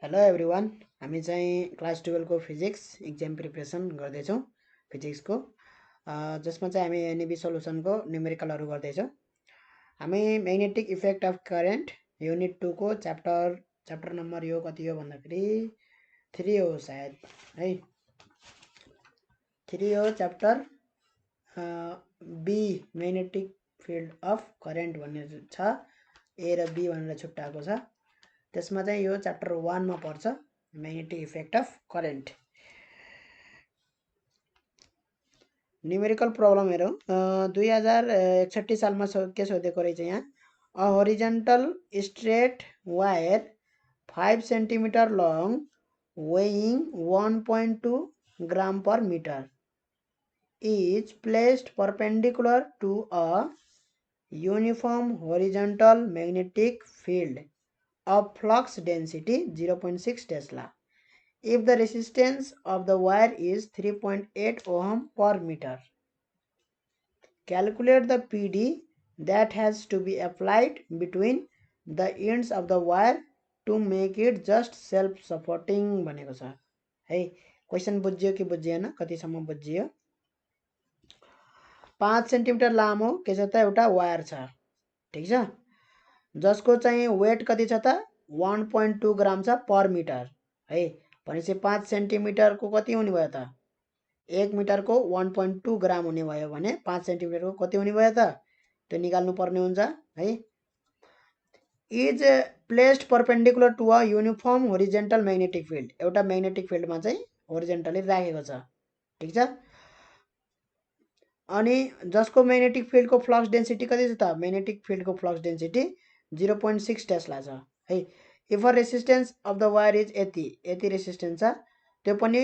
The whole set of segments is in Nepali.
हेलो एभ्रिवान, हामी चाहिँ क्लास 12 को फिजिक्स इक्जाम प्रिपरेसन गर्दैछौँ फिजिक्सको, जसमा चाहिँ हामी एनइबी सोल्युसनको न्युमेरिकलहरू गर्दैछौँ। हामी magnetic effect of current unit 2 को च्याप्टर नम्बर यो कति हो भन्दाखेरि 3 हो सायद है। 3 हो chapter B magnetic field of current भन्ने छ, ए र बी भनेर छुट्याएको छ। त्यसमा चाहिँ यो च्याप्टर 1 मा पर्छ, magnetic effect of current. Numerical problem हेरौँ। 2061 सालमा के सोधेको रहेछ यहाँ, a horizontal straight wire 5 centimetre long weighing 1.2 gram per metre is placed perpendicular to a uniform horizontal magnetic field of flux density 0.6 Tesla if the resistance of the wire is 3.8 ohm per meter. Calculate the PD that has to be applied between the ends of the wire to make it just self-supporting भनेको छ है। क्वेसन बुझ्यो कि बुझिएन, कतिसम्म बुझियो? 5 सेन्टिमिटर लामो के छ त एउटा वायर छ, ठिक छ, जसको चाहिँ वेट कति छ त 1.2 ग्राम छ पर मिटर है। भनेपछि 5 सेन्टिमिटरको कति हुने भयो त, 1 मिटरको 1.2 ग्राम हुने भयो भने 5 सेन्टिमिटरको कति हुने भयो त, त्यो निकाल्नु पर्ने हुन्छ है। Is placed perpendicular to a uniform horizontal magnetic field, एउटा मैग्नेटिक फिल्डमा चाहिँ होरिजेन्टली राखेको छ, ठिक छ। अनि जसको मैग्नेटिक फिल्डको फ्लक्स डेन्सिटी कति छ त, मैग्नेटिक फिल्डको फ्लक्स डेन्सिटी 0.6 टेस्ला छ है। If resistance of the wire is यति रेसिस्टेन्स छ, त्यो पनि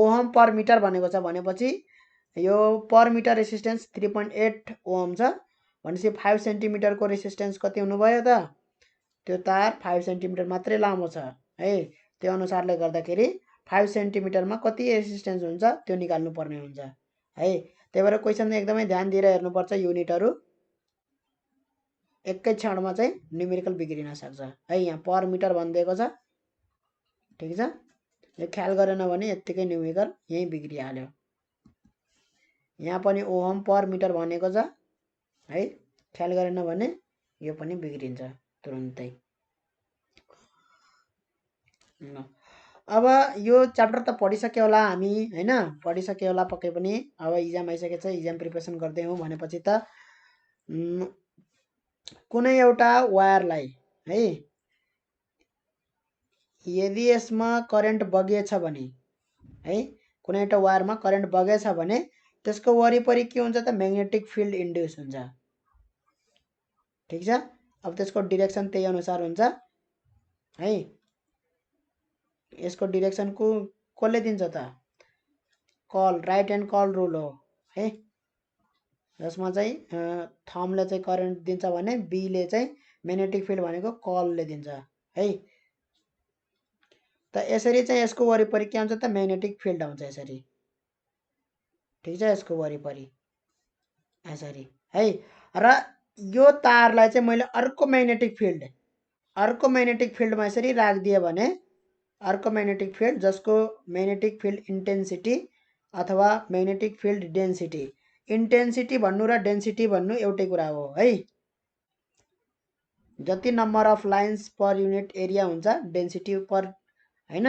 ओहम पर मिटर भनेको छ, भनेपछि यो पर मिटर रेसिस्टेन्स 3.8 ओहम छ भनेपछि 5 सेन्टिमिटरको रेसिस्टेन्स कति हुनुभयो त, त्यो तार 5 सेन्टिमिटर मात्रै लामो छ है। त्यो अनुसारले गर्दाखेरि 5 सेन्टिमिटरमा कति रेसिस्टेन्स हुन्छ त्यो निकाल्नु पर्ने हुन्छ है। त्यही भएर क्वेसन एकदमै ध्यान दिएर हेर्नुपर्छ, युनिटहरू एकै क्षणमा चाहिँ न्युमेरिकल बिग्रिन सक्छ है। यहाँ पर मिटर भनिदिएको छ, ठिक छ, यो ख्याल गरेन भने यत्तिकै न्युमेरिकल यहीँ बिग्रिहाल्यो। यहाँ पनि ओहम पर मिटर भनेको छ है, ख्याल गरेन भने यो पनि बिग्रिन्छ तुरुन्तै। अब यो च्याप्टर त पढिसक्यो होला हामी हैन, पढिसक्यो होला पक्कै पनि। अब इक्जाम आइसकेको छ, इक्जाम प्रिपरेसन गर्दै हौँ भनेपछि त कुनै एउटा वायरलाई है, यदि यसमा करेन्ट बगेछ भने है, कुनै एउटा वायरमा करेन्ट बगेछ भने त्यसको वरिपरि के हुन्छ त, म्याग्नेटिक फिल्ड इन्ड्युस हुन्छ, ठिक छ। अब त्यसको डिरेक्सन त्यही अनुसार हुन्छ है। यसको डिरेक्सन कसले दिन्छ त, curl, right hand curl rule हो है, जसमा चाहिँ थम्बले चाहिँ करेन्ट दिन्छ भने बीले चाहिँ म्याग्नेटिक फिल्ड भनेको कलले दिन्छ है। त यसरी चाहिँ यसको वरिपरि के हुन्छ त, म्याग्नेटिक फिल्ड आउँछ यसरी, ठिक छ, यसको वरिपरि यसरी है। र यो तारलाई चाहिँ मैले अर्को म्याग्नेटिक फिल्डमा यसरी राखिदिएँ भने, अर्को म्याग्नेटिक फिल्ड जसको म्याग्नेटिक फिल्ड इन्टेन्सिटी अथवा म्याग्नेटिक फिल्ड डेन्सिटी, इन्टेन्सिटी भन्नु र डेन्सिटी भन्नु एउटै कुरा हो है। जति number of lines per unit area हुन्छ डेन्सिटी पर हैन,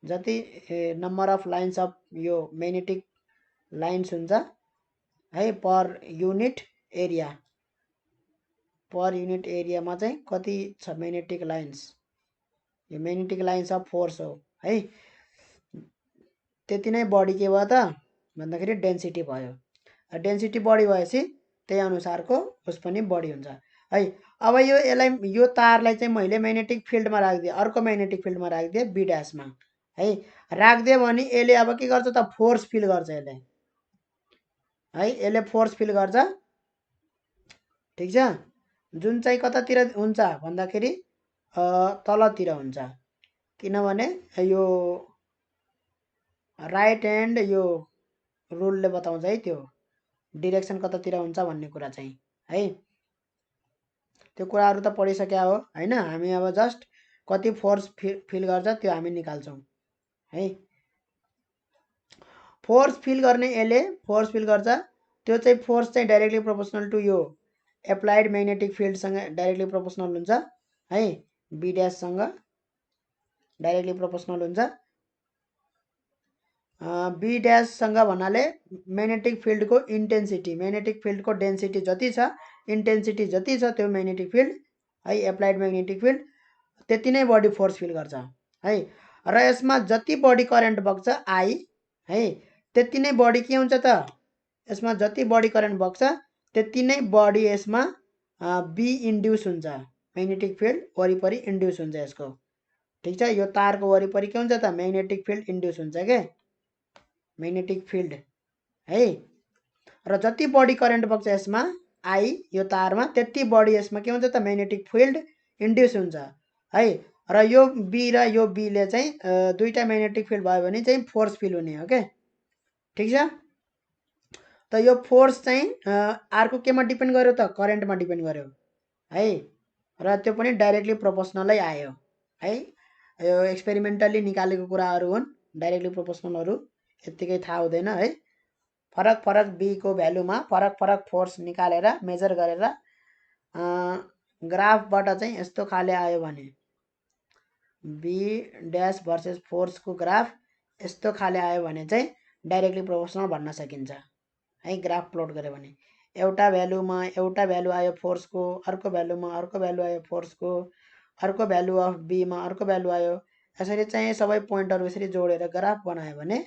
जति नम्बर अफ लाइन्स अफ यो म्याग्नेटिक लाइन्स हुन्छ है पर युनिट एरियामा चाहिँ कति छ म्याग्नेटिक लाइन्स, यो म्याग्नेटिक लाइन्स अफ फोर्स हो है। त्यति नै बढी के भयो त भन्दाखेरि डेन्सिटी भयो। डेन्सिटी बढी भएपछि त्यही अनुसारको उस पनि बढी हुन्छ है। अब यसलाई यो तारलाई चाहिँ मैले म्याग्नेटिक फिल्डमा राखिदिएँ, अर्को म्याग्नेटिक फिल्डमा राखिदिएँ बी ड्यासमा है। राखिदिएँ भने यसले अब के गर्छ त, फोर्स फिल गर्छ यसले है, यसले फोर्स फिल गर्छ, ठिक छ। जुन चाहिँ कतातिर हुन्छ भन्दाखेरि तलतिर हुन्छ, किनभने यो राइट ह्यान्ड यो रुलले बताउँछ है, त्यो डिरेक्सन कतातिर हुन्छ भन्ने कुरा चाहिँ है। त्यो कुराहरू त पढिसक्या हो हैन, हामी अब जस्ट कति फोर्स फिल गर्छ त्यो हामी निकाल्छौँ है। फोर्स फिल गर्ने यसले फोर्स फिल गर्छ, त्यो चाहिँ फोर्स चाहिँ डाइरेक्टली प्रोपोर्सनल टु यो एप्लाइड म्याग्नेटिक फिल्डसँग डाइरेक्टली प्रोपोर्सनल हुन्छ है, बी ड्याससँग डाइरेक्टली प्रोपोर्सनल हुन्छ। बी ड्याससँग भन्नाले म्याग्नेटिक फिल्डको इन्टेन्सिटी, म्याग्नेटिक फिल्डको डेन्सिटी जति छ, इन्टेन्सिटी जति छ त्यो म्याग्नेटिक फिल्ड है, एप्लाइड म्याग्नेटिक फिल्ड त्यति नै बढी फोर्स फिल गर्छ है। र यसमा जति बढी करेन्ट बग्छ आई है, त्यति नै बढी के हुन्छ त, यसमा जति बढी करेन्ट बग्छ त्यति नै बढी यसमा बी इन्ड्युस हुन्छ, म्याग्नेटिक फिल्ड वरिपरि इन्ड्युस हुन्छ यसको। ठिक छ, यो तारको वरिपरि के हुन्छ त, म्याग्नेटिक फिल्ड इन्ड्युस हुन्छ के, म्याग्नेटिक फिल्ड है। र जति बढी करेन्ट बग्छ यसमा आई यो तारमा, त्यति बढी यसमा के हुन्छ त, म्याग्नेटिक फिल्ड इन्ड्युस हुन्छ है। र यो बी र यो बीले चाहिँ दुईटा म्याग्नेटिक फिल्ड भयो भने चाहिँ फोर्स फिल हुने हो के। ठिक छ, त यो फोर्स चाहिँ अर्को केमा डिपेन्ड गर्यो त, करेन्टमा डिपेन्ड गर्यो है। र त्यो पनि डाइरेक्टली प्रोपोर्सनलै आयो है। यो एक्सपेरिमेन्टली निकालेको कुराहरू हुन्, डाइरेक्टली प्रोपोर्सनलहरू यत्तिकै थाहा हुँदैन है। फरक फरक बीको भ्यालुमा फरक फरक फोर्स निकालेर मेजर गरेर ग्राफबाट चाहिँ यस्तो खाले आयो भने बी ड्यास भर्सेस फोर्सको ग्राफ यस्तो खाले आयो भने चाहिँ डाइरेक्टली प्रोपोर्सनल भन्न सकिन्छ है। ग्राफ प्लट गऱ्यो भने एउटा भ्यालुमा एउटा भ्यालु आयो फोर्सको, अर्को भ्यालुमा अर्को भ्यालु आयो फोर्सको, अर्को भ्यालु अफ बीमा अर्को भ्यालु आयो, यसरी चाहिँ सबै पोइन्टहरू यसरी जोडेर ग्राफ बनायो भने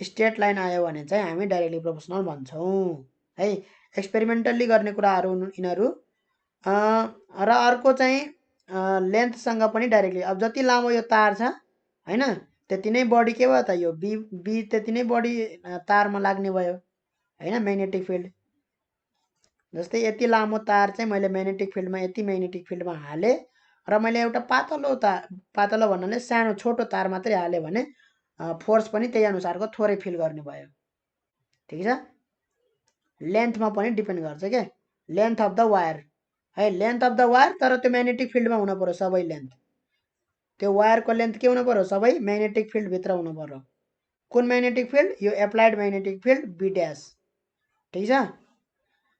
स्ट्रेट लाइन आयो भने चाहिँ हामी डाइरेक्टली प्रोपोर्सनल भन्छौँ है। एक्सपेरिमेन्टली गर्ने कुराहरू यिनीहरू। र अर्को चाहिँ लेन्थसँग पनि डाइरेक्टली, अब जति लामो यो तार छ हैन त्यति नै बढी के भयो त, यो बी त्यति नै बढी तारमा लाग्ने भयो हैन म्याग्नेटिक फिल्ड। जस्तै यति लामो तार चाहिँ मैले म्याग्नेटिक फिल्डमा यति म्याग्नेटिक फिल्डमा हालेँ र मैले एउटा पातलो भन्नाले सानो छोटो तार मात्रै हालेँ भने फोर्स पनि त्यही अनुसारको थोरै फिल गर्ने भयो। ठिक छ, लेन्थमा पनि डिपेन्ड गर्छ के, लेन्थ अफ द वायर है, लेन्थ अफ द वायर, तर त्यो म्याग्नेटिक फिल्डमा हुनु पर्यो सबै लेन्थ, त्यो वायरको लेन्थ के हुनु पर्यो, सबै म्याग्नेटिक फिल्डभित्र हुनु पर्यो। कुन म्याग्नेटिक फिल्ड, यो applied magnetic field B dash. ठिक छ,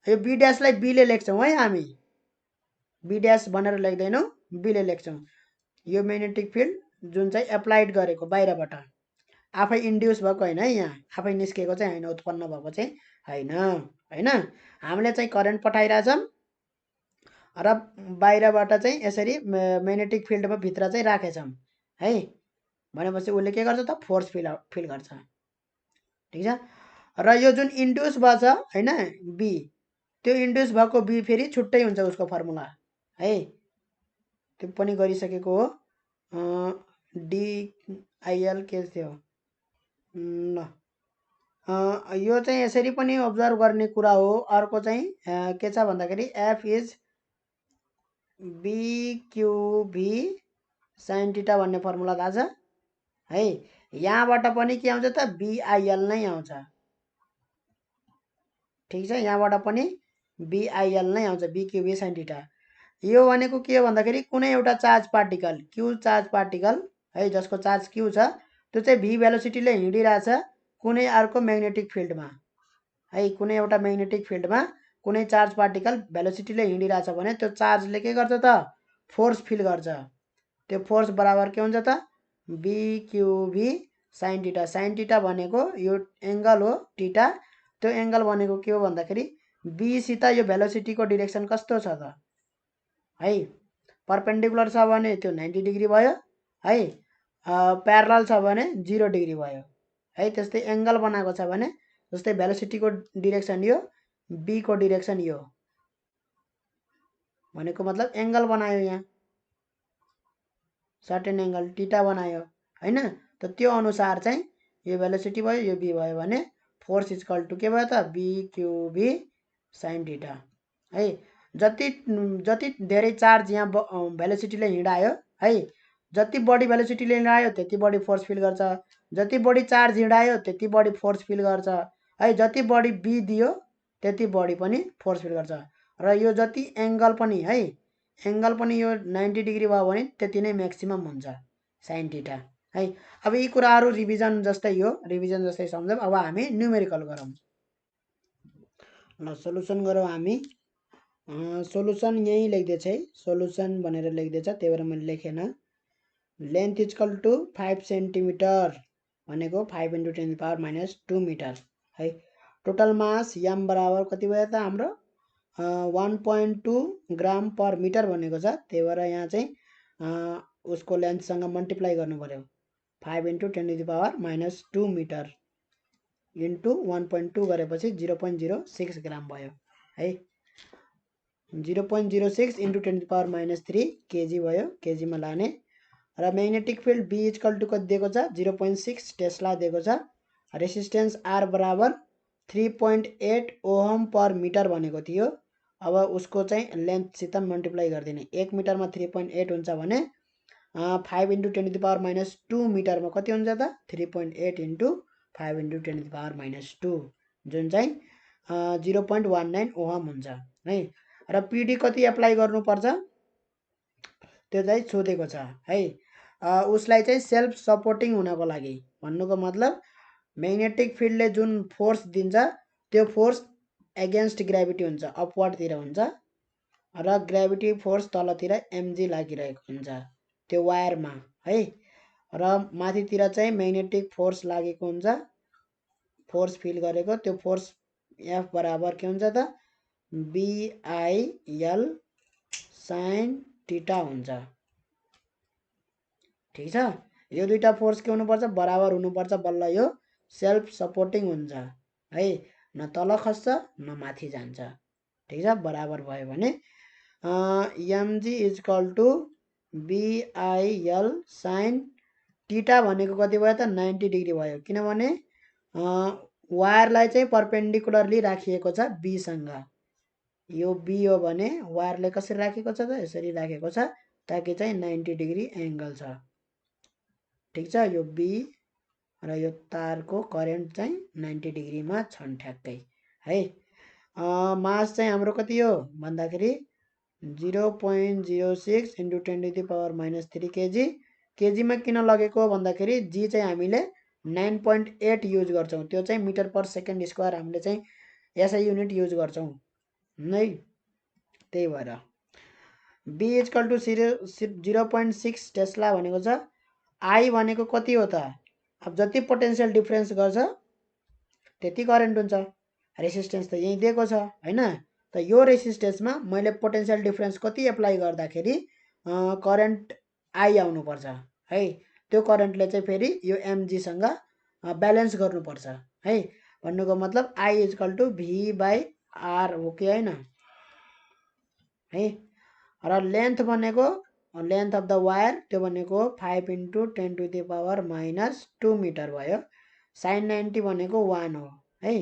यो बी ड्यासलाई बीले लेख्छौँ है हामी, बी ड्यास भनेर लेख्दैनौँ, बीले लेख्छौँ। यो म्याग्नेटिक फिल्ड जुन चाहिँ एप्लाइड गरेको बाहिरबाट आफै इन्ड्युस भएको होइन है, यहाँ आफै निस्केको चाहिँ होइन, उत्पन्न भएको चाहिँ होइन हैन। हामीले चाहिँ करेन्ट पठाइरहेछौँ र बाहिरबाट चाहिँ यसरी म्याग्नेटिक फिल्डमा भित्र चाहिँ राखेछौँ है, भनेपछि उसले के गर्छ त, फोर्स फिल गर्छ। ठिक छ, र यो जुन इन्ड्युस भएको छ हैन बी, त्यो इन्ड्युस भएको बी फेरि छुट्टै हुन्छ उसको फर्मुला है, त्यो पनि गरिसकेको हो। डिआइएल के थियो ल, यो चाहिँ यसरी पनि अब्जर्भ गर्ने कुरा हो। अर्को चाहिँ के छ भन्दाखेरि एफ इज बिक्युभी साइन थीटा भन्ने फर्मुला थाहा छ है। यहाँबाट पनि के आउँछ त, बिआइएल नै आउँछ। ठिक छ, यहाँबाट पनि बिआइएल नै आउँछ, बिक्युभी साइन थीटा। यो भनेको के हो भन्दाखेरि कुनै एउटा charge particle, Q charge particle है, जसको चार्ज क्यू छ, त्यो चाहिँ भी भेलोसिटीले हिँडिरहेछ कुनै अर्को म्याग्नेटिक फिल्डमा है, कुनै एउटा म्याग्नेटिक फिल्डमा कुनै चार्ज पार्टिकल भेलोसिटीले हिँडिरहेछ भने त्यो चार्जले के गर्छ त, फोर्स फिल गर्छ। त्यो फोर्स बराबर के हुन्छ त, बिक्युभी साइन थीटा। साइन थीटा भनेको यो एङ्गल हो थीटा, त्यो एङ्गल भनेको के हो भन्दाखेरि बीसित यो भेलोसिटीको डिरेक्सन कस्तो छ त है, परपेन्डिकुलर छ भने त्यो 90 डिग्री भयो है, प्यारलल छ भने 0 डिग्री भयो है। त्यस्तै एङ्गल बनाएको छ भने, जस्तै भेलोसिटीको डिरेक्सन यो, बी को डिरेक्सन यो भनेको मतलब एङ्गल बनायो, यहाँ सर्टेन एङ्गल थीटा बनायो हैन। त त्यो अनुसार चाहिँ यो भेलोसिटी भयो, यो बी भयो भने फोर्स इक्वल टु के भयो त, बिक्युभी साइन थीटा है। जति धेरै चार्ज यहाँ भेलोसिटीले हिँडायो है, जति बढी भेलोसिटीले हिँडायो त्यति बढी फोर्स फिल गर्छ, जति बढी चार्ज हिँडायो त्यति बढी फोर्स फिल गर्छ है, जति बढी बी दियो त्यति बढी पनि फोर्स फिल गर्छ। र यो जति एङ्गल पनि है, एङ्गल पनि यो 90 डिग्री भयो भने त्यति नै म्याक्सिमम हुन्छ साइन थीटा है। अब यी कुराहरू रिभिजन जस्तै सम्झौँ। अब हामी न्युमेरिकल गरौँ। ल सोलुसन गरौँ हामी। सोलुसन यहीँ लेख्दैछ है, सोलुसन भनेर लेख्दैछ, त्यही भएर मैले लेखेन। लेन्थ इक्वल टु 5 सेन्टिमिटर भनेको 5 × 10⁻² मिटर है। टोटल मास m बराबर कति भयो त हाम्रो 1.2 ग्राम पर मिटर भनेको छ। त्यही भएर यहाँ चाहिँ उसको लेन्थसँग मल्टिप्लाई गर्नु पर्यो। 5 × 10⁻² मिटर इन्टु 1.2 गरेपछि 0.06 ग्राम भयो है। 0.06 × 10⁻³ केजी भयो, केजीमा लाने। र magnetic field B equal to कति दिएको छ 0.6 टेस्ला दिएको छ। रेसिस्टेन्स R बराबर 3.8 ओहम पर मिटर भनेको थियो। अब उसको चाहिँ लेन्थसित मल्टिप्लाई गरिदिने। 1 मिटरमा 3.8 हुन्छ भने 5 × 10⁻² मिटरमा कति हुन्छ त 3.8 × 5 × 10⁻², जुन चाहिँ 0.19 ओहम हुन्छ है। र पिडी कति एप्लाई गर्नुपर्छ त्यो चाहिँ सोधेको छ है। उसलाई चाहिँ सेल्फ सपोर्टिङ हुनको लागि, भन्नुको मतलब म्याग्नेटिक फिल्डले जुन फोर्स दिन्छ त्यो फोर्स एगेन्स्ट ग्राभिटी हुन्छ, अपवर्डतिर हुन्छ, र ग्राभिटी फोर्स तलतिर mg लागिरहेको हुन्छ त्यो वायरमा है। र माथितिर चाहिँ म्याग्नेटिक फोर्स लागेको हुन्छ, फोर्स फिल गरेको, त्यो फोर्स F बराबर के हुन्छ त BIL sin थीटा हुन्छ। ठिक छ। यो दुईटा फोर्स के हुनुपर्छ बराबर हुनुपर्छ, बल्ल यो सेल्फ सपोर्टिङ हुन्छ है। न तल खस्छ न माथि जान्छ। ठिक छ, बराबर भयो भने mg equal to BIL sin theta भनेको कति भयो त 90 डिग्री भयो, किनभने वायरलाई चाहिँ परपेन्डिकुलरली राखिएको छ B सँग। यो B हो भने वायरले कसरी राखेको छ त यसरी राखेको छ, ताकि चाहिँ 90 डिग्री एङ्गल छ। ठिक छ, यो B र यो तारको करेन्ट चाहिँ 90 डिग्रीमा छन् ठ्याक्कै है। मास चाहिँ हाम्रो कति हो भन्दाखेरि 0.06 × 10⁻³ केजी। केजीमा किन लगेको भन्दाखेरि जी चाहिँ हामीले 9.8 युज गर्छौँ, त्यो चाहिँ मिटर पर सेकेन्ड स्क्वायर हामीले चाहिँ एसआई युनिट युज गर्छौँ नै, त्यही भएर। B इक्वल टु 0.6 टेस्ला भनेको छ। आई भनेको कति हो त, अब जति पोटेन्सियल डिफरेन्स गर्छ त्यति करेन्ट हुन्छ। रेसिस्टेन्स त यही दिएको छ हैन, त यो रेसिस्टेन्समा मैले पोटेन्सियल डिफरेन्स कति एप्लाई गर्दाखेरि करेन्ट आई आउनुपर्छ है। त्यो करेन्टले चाहिँ फेरि यो mg सँग ब्यालेन्स गर्नुपर्छ है। भन्नुको मतलब आई इक्वल टु V/R हो कि हैन है। र लेन्थ भनेको लेन्थ अफ द वायर त्यो भनेको 5 × 10⁻² मिटर भयो। sin 90 भनेको 1 हो है।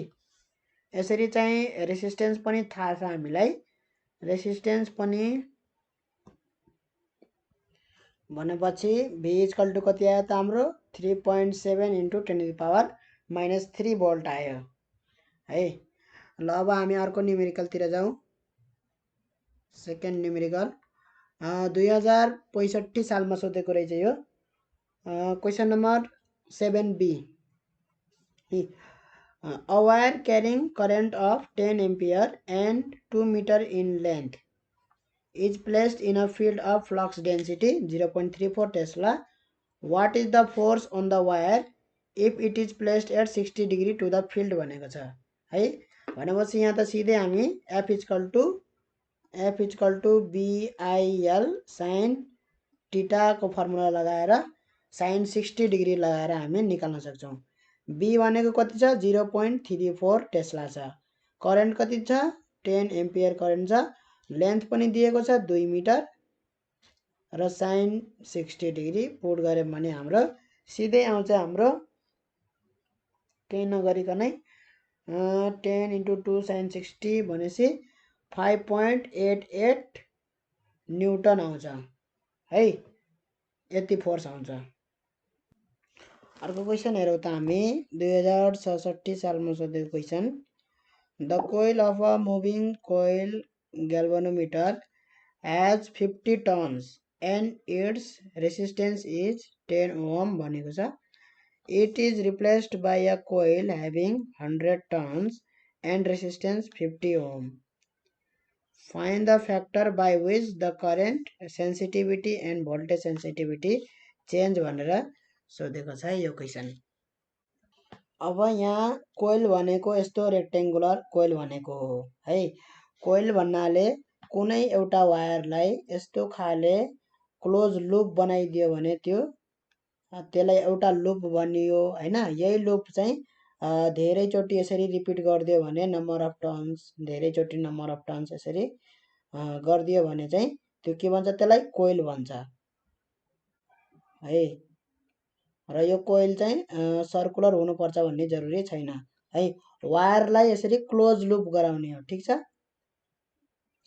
यसरी चाहिँ रेसिस्टेन्स पनि थाहा छ हामीलाई। रेसिस्टेन्स पनि भनेपछि V इक्वल टु कति आयो त हाम्रो 3.7 × 10⁻³ भोल्ट आयो है। ल अब हामी अर्को न्युमेरिकलतिर जाउँ। सेकेन्ड न्युमेरिकल 2065 सालमा सोधेको रहेछ यो। Question number 7B। A wire carrying current of 10 ampere and 2 meter in length is placed in a field of flux density 0.34 Tesla. What is the force on the wire if it is placed at 60 degree to the field भनेको छ है। भनेपछि यहाँ त सिधै हामी F equal to BIL sin theta को फर्मुला लगाएर sin 60 डिग्री लगाएर हामी निकाल्न सक्छौँ। B भनेको कति छ 0.34 टेस्ला छ। करेन्ट कति छ 10 एम्पियर करेन्ट छ। लेन्थ पनि दिएको छ 2 मिटर र sin 60 डिग्री पुट गर्यौँ भने हाम्रो सिधै आउँछ हाम्रो केही नगरिकनै 10 × 2 sin 60 भनेपछि 5.88 न्युटन आउँछ है। यति फोर्स आउँछ। अर्को क्वेसन हेरौँ त हामी 2066 सालमा सोधेको question. The coil of a moving coil galvanometer has 50 tons and its resistance is 10 ohm भनेको छ. It is replaced by a coil having 100 tons and resistance 50 ohm. Find the factor by which the current sensitivity and voltage sensitivity change भनेर सोधेको छ यो क्वेसन. अब यहाँ कोइल भनेको यस्तो रेक्टेङ्गुलर कोइल भनेको हो है. कोइल भन्नाले कुनै एउटा वायरलाई यस्तो खाले क्लोज लुप बनाइदियो भने त्यसलाई एउटा लुप भनियो हैन. यही लुप चाहिँ धेरैचोटि यसरी रिपिट गरिदियो भने नम्बर अफ टर्न्स धेरैचोटि नम्बर अफ टर्न्स यसरी गरिदियो भने चाहिँ त्यो के भन्छ, त्यसलाई कोइल भन्छ है. र यो कोइल चाहिँ सर्कुलर हुनुपर्छ भन्ने जरुरी छैन है. वायरलाई यसरी क्लोज लुप गराउने हो. ठिक छ,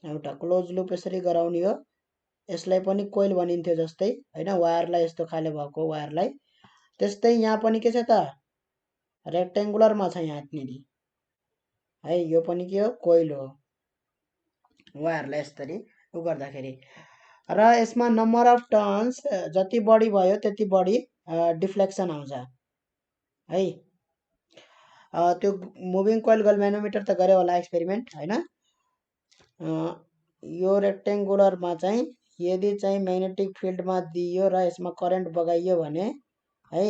एउटा क्लोज लुप यसरी गराउने हो. यसलाई पनि कोइल भनिन्थ्यो जस्तै हैन, वायरलाई यस्तो खाले भएको वायरलाई. त्यस्तै यहाँ पनि के छ त, रेक्टेङ्गुलरमा छ यहाँनिर है. यो पनि के हो, कोइल हो. वायरलाई यसरी उ गर्दाखेरि र यसमा नम्बर अफ टर्न्स जति बढी भयो त्यति बढी डिफ्लेक्सन आउँछ है. त्यो मुभिङ कोइल गल्भेनोमिटर त गरे होला एक्सपेरिमेन्ट हैन. यो रेक्टेङ्गुलरमा चाहिँ यदि चाहिँ म्याग्नेटिक फिल्डमा दियो र यसमा करेन्ट बगाइयो भने है,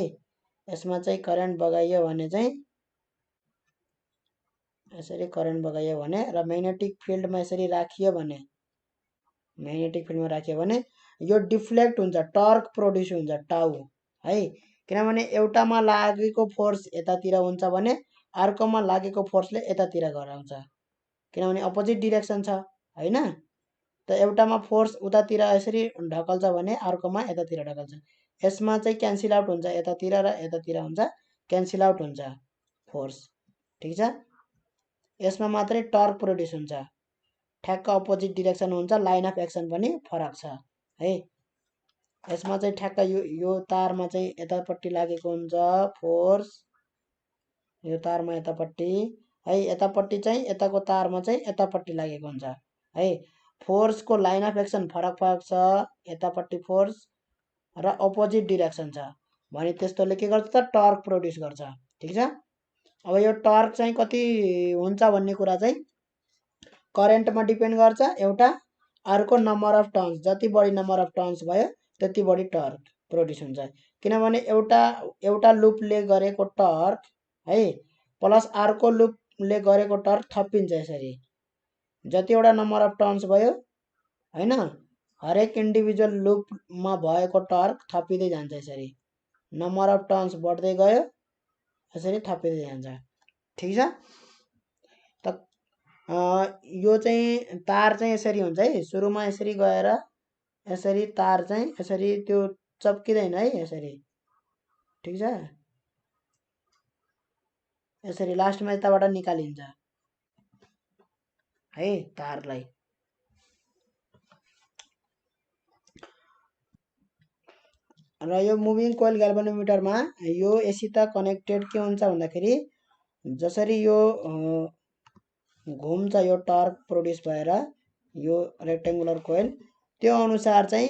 यसमा चाहिँ करेन्ट बगाइयो भने चाहिँ यसरी करेन्ट बगाइयो भने र म्याग्नेटिक फिल्डमा यसरी राखियो भने, म्याग्नेटिक फिल्डमा राखियो भने यो डिफ्लेक्ट हुन्छ, टर्क प्रोड्युस हुन्छ टाउ है. किनभने एउटामा लागेको फोर्स यतातिर हुन्छ भने अर्कोमा लागेको फोर्सले यतातिर गराउँछ, किनभने अपोजिट डिरेक्सन छ हैन. त एउटामा फोर्स उतातिर यसरी ढकल्छ भने अर्कोमा यतातिर ढकल्छ. यसमा चाहिँ क्यान्सल आउट हुन्छ, यतातिर र यतातिर हुन्छ क्यान्सल आउट हुन्छ फोर्स. ठिक छ, यसमा मात्रै टर्क प्रोड्युस हुन्छ, ठ्याक्क अपोजिट डिरेक्सन हुन्छ, लाइन अफ एक्सन पनि फरक छ है. यसमा चाहिँ ठ्याक्क यो तारमा चाहिँ यतापट्टि लागेको हुन्छ फोर्स, यो तारमा यतापट्टि है, यतापट्टि चाहिँ यताको तारमा चाहिँ यतापट्टि लागेको हुन्छ है. फोर्सको लाइन अफ एक्सन फरक फरक छ, यतापट्टि फोर्स र अपोजिट डिरेक्सन छ भने त्यस्तोले के गर्छ त, टर्क प्रोड्युस गर्छ. ठिक छ. अब यो टर्क चाहिँ कति हुन्छ भन्ने कुरा चाहिँ करेन्टमा डिपेन्ड गर्छ एउटा, अर्को नम्बर अफ टर्न्स. जति बढी नम्बर अफ टर्न्स भयो त्यति बढी टर्क प्रोड्युस हुन्छ. किनभने एउटा लुपले गरेको टर्क है प्लस अर्को लुपले गरेको टर्क थपिन्छ यसरी. जतिवटा नम्बर अफ टर्न्स भयो हैन, हरेक इन्डिभिजुअल लुपमा भएको टर्क थपिँदै जान्छ यसरी. नम्बर अफ टर्न्स बढ्दै गयो यसरी थपिँदै जान्छ. ठिक छ. त यो चाहिँ तार चाहिँ यसरी हुन्छ है, सुरुमा यसरी गएर यसरी तार चाहिँ यसरी त्यो चप्किँदैन है यसरी. ठिक छ, यसरी लास्टमा यताबाट निकालिन्छ है तारलाई. र यो मुभिङ कोइल ग्याल्भनोमिटरमा यो यसित कनेक्टेड के हुन्छ भन्दाखेरि जसरी यो घुम्छ, यो टर्क प्रोड्युस भएर यो रेक्टेङ्गुलर कोइल, त्यो अनुसार चाहिँ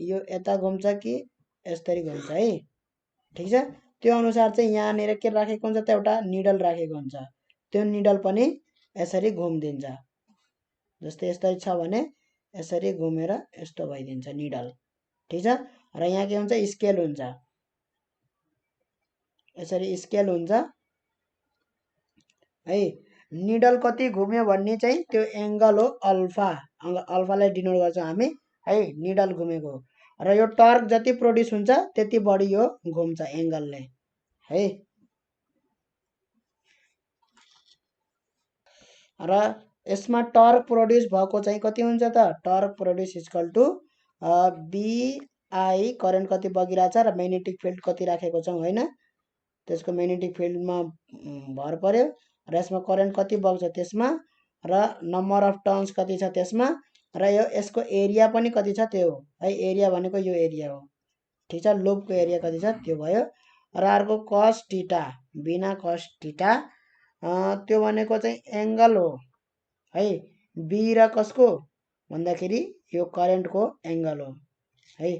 यो यता घुम्छ कि यसरी घुम्छ है. ठिक छ, त्यो अनुसार चाहिँ यहाँनिर के राखेको हुन्छ त, एउटा निडल राखेको हुन्छ. त्यो निडल पनि यसरी घुम्दिन्छ. जस्तै यस्तै छ भने यसरी घुमेर यस्तो भइदिन्छ निडल. ठिक छ. र यहाँ के हुन्छ, स्केल हुन्छ, यसरी स्केल हुन्छ है. निडल कति घुम्यो भन्ने चाहिँ त्यो एङ्गल हो, अल्फा. अल्फालाई डिनोट गर्छौँ हामी है, निडल घुमेको. र यो टर्क जति प्रोड्युस हुन्छ त्यति बढी यो घुम्छ एङ्गलले है. र यसमा टर्क प्रोड्युस भएको चाहिँ कति हुन्छ त, torque produce equal to B I, current कति बगिरहेछ र म्याग्नेटिक फिल्ड कति राखेको छौँ होइन, त्यसको म्याग्नेटिक फिल्डमा भर पर्यो र यसमा करेन्ट कति बग्छ त्यसमा, र नम्बर अफ टर्न्स कति छ त्यसमा, र यसको एरिया पनि कति छ त्यो है. एरिया भनेको यो एरिया हो. ठिक छ, लुपको एरिया कति छ त्यो भयो. र अर्को कस टिटा, बिना कस टिटा त्यो भनेको चाहिँ एङ्गल हो है. बी र कसको भन्दाखेरि यो करेन्टको एङ्गल हो है।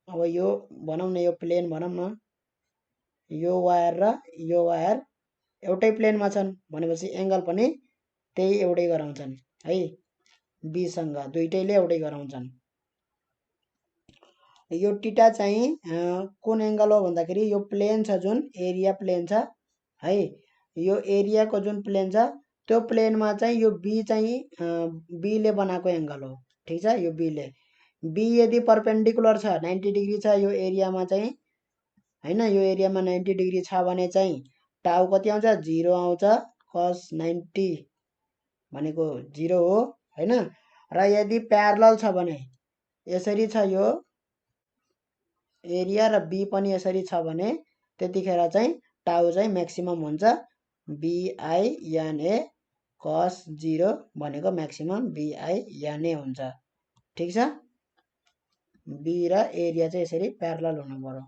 अब यो भनौँ न, यो प्लेन भनौँ न, यो वायर र यो वायर एउटै प्लेनमा छन् भनेपछि एङ्गल पनि त्यही एउटै गराउँछन् है, बीसँग दुइटैले एउटै गराउँछन्। यो टिटा चाहिँ कुन एङ्गल हो भन्दाखेरि यो प्लेन छ जुन एरिया प्लेन छ है, यो एरियाको जुन प्लेन छ त्यो प्लेनमा चाहिँ यो बी चाहिँ बीले बनाएको एङ्गल हो। ठिक छ, यो बीले, बी यदि पर्पेन्डिकुलर छ 90 डिग्री छ यो एरियामा चाहिँ हैन, यो एरियामा 90 डिग्री छ भने चाहिँ टाउ कति आउँछ, 0 आउँछ, cos 90 भनेको 0 हो हैन। र यदि प्यारलल छ भने यसरी छ यो एरिया र बी पनि यसरी छ भने त्यतिखेर चाहिँ टाउ चाहिँ म्याक्सिमम हुन्छ, BI/NA cos 0 भनेको म्याक्सिमम BI/NA हुन्छ। ठिक छ, बी र एरिया चाहिँ यसरी प्यारलल हुनु पर्यो।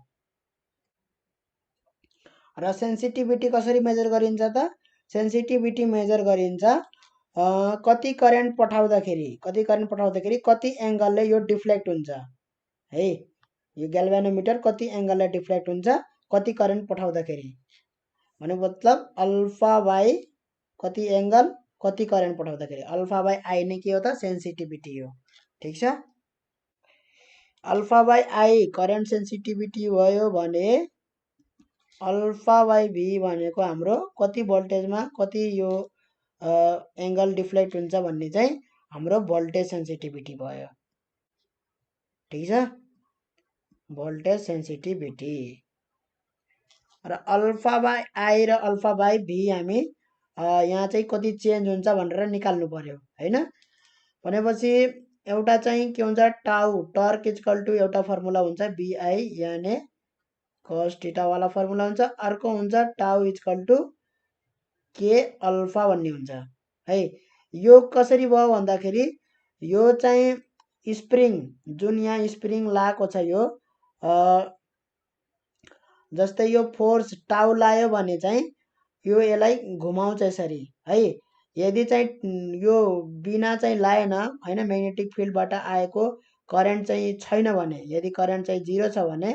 र सेन्सिटिभिटी कसरी मेजर गरिन्छ त? सेन्सिटिभिटी मेजर गरिन्छ कति करेन्ट पठाउँदाखेरि कति एङ्गलले यो डिफ्लेक्ट हुन्छ है। यो ग्याल्भेनोमिटर कति एङ्गलले डिफ्लेक्ट हुन्छ कति करेन्ट पठाउँदाखेरि, भने मतलब अल्फा बाई कति एङ्गल कति करेन्ट पठाउँदाखेरि, अल्फा बाई आई नै के हो त, सेन्सिटिभिटी हो। ठिक छ, alpha by I current sensitivity भयो भने अल्फा बाई भी भनेको हाम्रो कति भोल्टेजमा कति यो एङ्गल डिफ्लेक्ट हुन्छ भन्ने चाहिँ हाम्रो भोल्टेज सेन्सिटिभिटी भयो। ठिक छ, भोल्टेज सेन्सिटिभिटी। र अल्फा बाई आई र अल्फा बाई भी हामी यहाँ चाहिँ कति चेन्ज हुन्छ भनेर निकाल्नु पर्यो हैन। भनेपछि एउटा चाहिँ के हुन्छ, टाउ टर्क इक्वल टु एउटा फर्मुला हुन्छ BI/NA cos थीटा वाला फर्मुला हुन्छ, अर्को हुन्छ टाउ इक्वल टु के अल्फा भन्ने हुन्छ है। यो कसरी भयो भन्दाखेरि यो चाहिँ स्प्रिङ जुन यहाँ स्प्रिङ लाएको छ यो जस्तै यो फोर्स टाउ लायो भने चाहिँ यो यसलाई घुमाउँछ यसरी है। यदि चाहिँ यो बिना चाहिँ लाएन हैन, म्याग्नेटिक फिल्डबाट आएको करेन्ट चाहिँ छैन भने, यदि करेन्ट चाहिँ 0 छ भने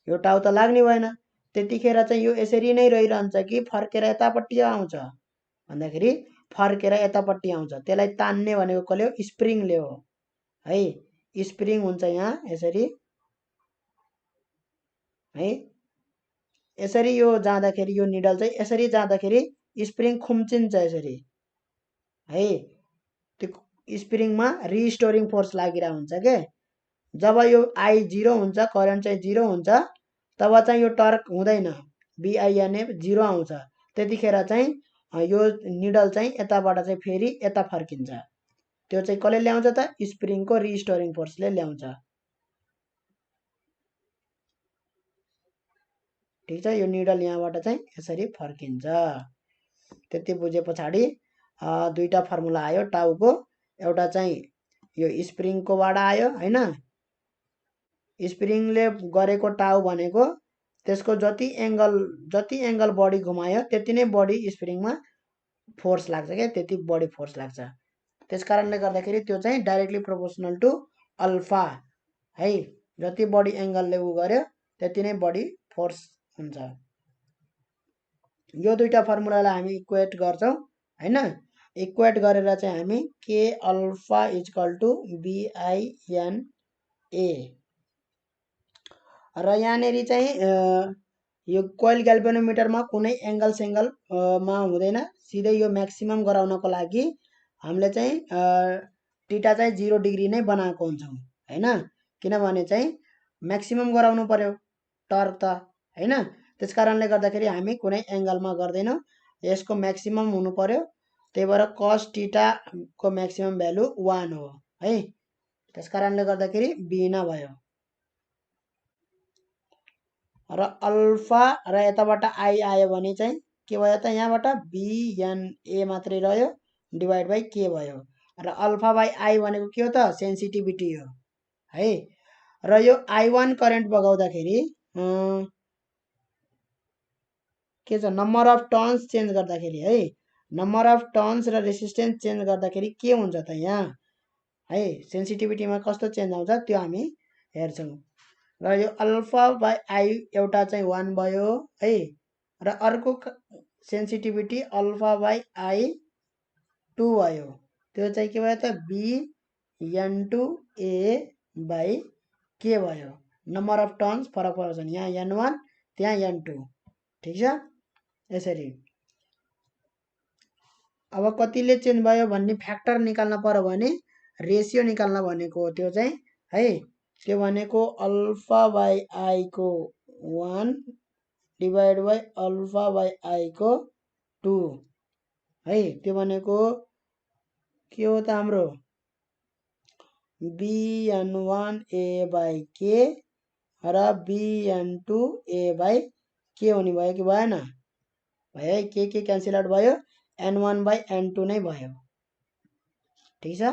यो टाउ त लाग्ने भएन, त्यतिखेर चाहिँ यो यसरी नै रहिरहन्छ कि फर्केर यतापट्टि आउँछ भन्दाखेरि फर्केर यतापट्टि आउँछ। त्यसलाई तान्ने भनेको कसले हो, स्प्रिङले हो है। स्प्रिङ हुन्छ यहाँ यसरी है, यसरी यो जाँदाखेरि यो निडल चाहिँ यसरी जाँदाखेरि स्प्रिङ खुम्चिन्छ यसरी है। त्यो स्प्रिङमा रिस्टोरिङ फोर्स लागिरहेको हुन्छ के। जब यो आई 0 हुन्छ, करेन्ट चाहिँ 0 हुन्छ, तब चाहिँ यो टर्क हुँदैन, BI/NA 0 आउँछ। त्यतिखेर चाहिँ यो निडल चाहिँ यताबाट चाहिँ फेरि यता फर्किन्छ। त्यो चाहिँ कसले ल्याउँछ त, स्प्रिङको रिस्टोरिङ फोर्सले ल्याउँछ। ठिक छ, यो निडल यहाँबाट चाहिँ यसरी फर्किन्छ। त्यति बुझे पछाडि दुईटा फर्मुला आयो टाउको, एउटा चाहिँ यो स्प्रिङकोबाट आयो हैन, स्प्रिङले गरेको टाउ भनेको त्यसको जति एङ्गल बढी घुमायो त्यति नै बढी स्प्रिङमा फोर्स लाग्छ क्या, त्यति बढी फोर्स लाग्छ। त्यस कारणले गर्दाखेरि त्यो चाहिँ डाइरेक्टली प्रोपोर्सनल टु अल्फा है, जति बढी एङ्गलले उ गर्यो त्यति नै बढी फोर्स हुन्छ। यो दुईटा फर्मुलालाई हामी इक्वेट गर्छौँ हैन। इक्वेट गरेर चाहिँ हामी के अल्फा इक्वल टु BI/NA र यहाँनेरि चाहिँ यो कोइल ग्याल्भेनोमिटरमा कुनै एङ्गल सेङ्गल मा हुँदैन, सिधै यो म्याक्सिमम गराउनको लागि हामीले चाहिँ टिटा चाहिँ 0 डिग्री नै बनाएको हुन्छौँ हैन, किनभने चाहिँ म्याक्सिमम गराउनु पर्यो टर्क त हैन। त्यस कारणले गर्दाखेरि हामी कुनै एङ्गलमा गर्दैनौँ, यसको म्याक्सिमम हुनु पर्यो। त्यही भएर cos थीटाको म्याक्सिमम भ्यालु 1 हो है। त्यस कारणले गर्दाखेरि बिना भयो र अल्फा र यताबाट आई आयो भने चाहिँ के भयो त, यहाँबाट BNA मात्रै रह्यो डिभाइड बाई के भयो। र अल्फा बाई आई भनेको के हो त, सेन्सिटिभिटी हो है। र यो I1 करेन्ट बगाउँदाखेरि के छ, नम्बर अफ टर्न्स चेन्ज गर्दाखेरि है, नम्बर अफ टर्न्स र रेसिस्टेन्स चेन्ज गर्दाखेरि के हुन्छ त, यहाँ है। सेन्सिटिभिटीमा कस्तो चेन्ज आउँछ त्यो हामी हेर्छौँ। र यो अल्फा बाई आई एउटा चाहिँ 1 भयो है, र अर्को सेन्सिटिभिटी अल्फा बाई आई 2 भयो। त्यो चाहिँ के भयो त bn2 a बाई के भयो। नम्बर अफ टर्न्स फरक फरक छन्, यहाँ n1 त्यहाँ n2, ठिक छ। यसरी अब कतिले चेन्ज भयो भन्ने फ्याक्टर निकाल्न पर्यो भने रेसियो निकाल्न भनेको हो त्यो चाहिँ है। त्यो भनेको अल्फा बाई आई को 1 divide by alpha by I को 2 है। त्यो भनेको के हो त हाम्रो bn1 a बाई के र bn2 a बाई के हुने भयो कि भएन, भयो है। के क्यान्सल आउट भयो, n1 बाई n2 नै भयो, ठिक छ।